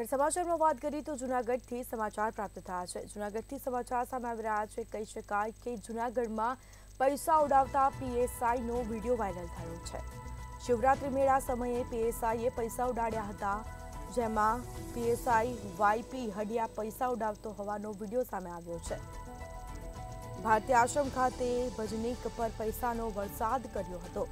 આગળ સમાચારમાં વાત કરીએ તો જૂનાગઢથી સમાચાર પ્રાપ્ત થયા છે। જૂનાગઢથી સમાચાર સામે આવી રહ્યા છે। કહી શકાય કે જૂનાગઢમાં પૈસા ઉડાવતા પીએસઆઈનો વિડીયો વાયરલ થયો છે। શિવરાત્રી મેળા સમયે પીએસઆઈએ પૈસા ઉડાડ્યા હતા, જેમાં પીએસઆઈ વાયપી હડિયા પૈસા ઉડાવતો હોવાનો વિડીયો સામે આવ્યો છે। ભારતીય આશ્રમ ખાતે ભજનીક પર પૈસાનો વરસાદ કર્યો હતો।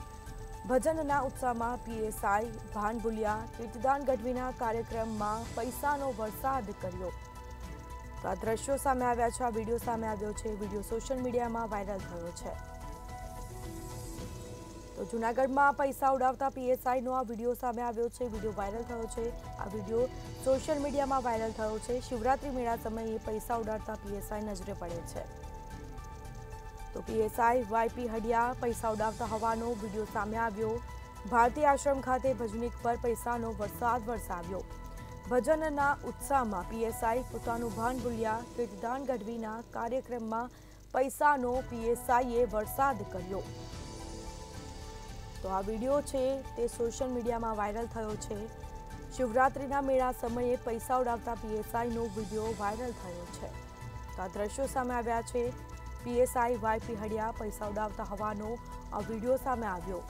ભજનના ઉત્સાહમાં પીએસઆઈ ભાનભુલિયા કીર્તિદાન ગઢવીના કાર્યક્રમમાં પૈસાનો વરસાદ કર્યો। તો આ દ્રશ્યો સામે આવ્યા છે, આ વિડીયો સામે આવ્યો છે। વિડીયો સોશિયલ મીડિયામાં વાયરલ થયો છે। તો જૂનાગઢમાં પૈસા ઉડાવતા પીએસઆઈનો આ વિડીયો સામે આવ્યો છે, વિડીયો વાયરલ થયો છે। આ વિડીયો સોશિયલ મીડિયામાં વાયરલ થયો છે। શિવરાત્રી મેળા સમયે પૈસા ઉડાડતા પીએસઆઈ નજરે પડે છે। તો પીએસઆઈ વાયપી હડિયા પૈસા ઉડાવતા હોવાનો વિડીયો સામે આવ્યો। ભારતીય આશ્રમ ખાતે ભજનીક પર પૈસાનો વરસાદ વરસાવ્યો। ભજનના ઉત્સાહમાં પીએસઆઈ પોતાનું ભાન ભૂલ્યા કીર્તિદાન ગઢવીના કાર્યક્રમમાં પૈસાનો પીએસઆઈએ વરસાદ કર્યો। તો આ વિડીયો છે તે સોશિયલ મીડિયામાં વાયરલ થયો છે। શિવરાત્રીના મેળા સમયે પૈસા ઉડાવતા પીએસઆઈનો વિડીયો વાયરલ થયો છે। તો આ દ્રશ્યો સામે આવ્યા છે। પીએસઆઈ વાયપી હડિયા પૈસા ઉડાવતા હોવાનો આ વિડીયો સામે આવ્યો,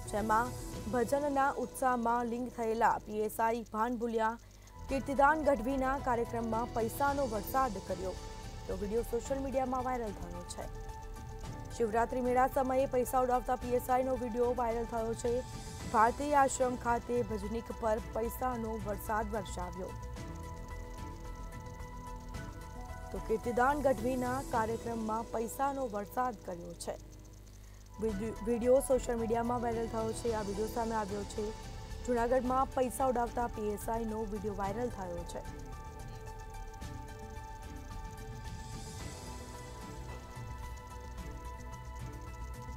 જેમાં ભજનના ઉત્સાહમાં લિંક થયેલા પીએસઆઈ ભાનભુલિયા કીર્તિદાન ગઢવીના કાર્યક્રમમાં પૈસાનો વરસાદ કર્યો। તો વિડીયો સોશિયલ મીડિયામાં વાયરલ થયો છે। શિવરાત્રી મેળા સમયે પૈસા ઉડાવતા પીએસઆઈનો વિડીયો વાયરલ થયો છે। ભારતીય આશ્રમ ખાતે ભજનીક પર પૈસાનો વરસાદ વરસાવ્યો। તો કીર્તિદાન ગઢવીના કાર્યક્રમમાં પૈસાનો વરસાદ કર્યો છે। વિડીયો સોશિયલ મીડિયામાં વાયરલ થયો છે, આ વિડીયો સામે આવ્યો છે। જૂનાગઢમાં પૈસા ઉડાવતા પીએસઆઈનો વિડીયો વાયરલ થયો છે।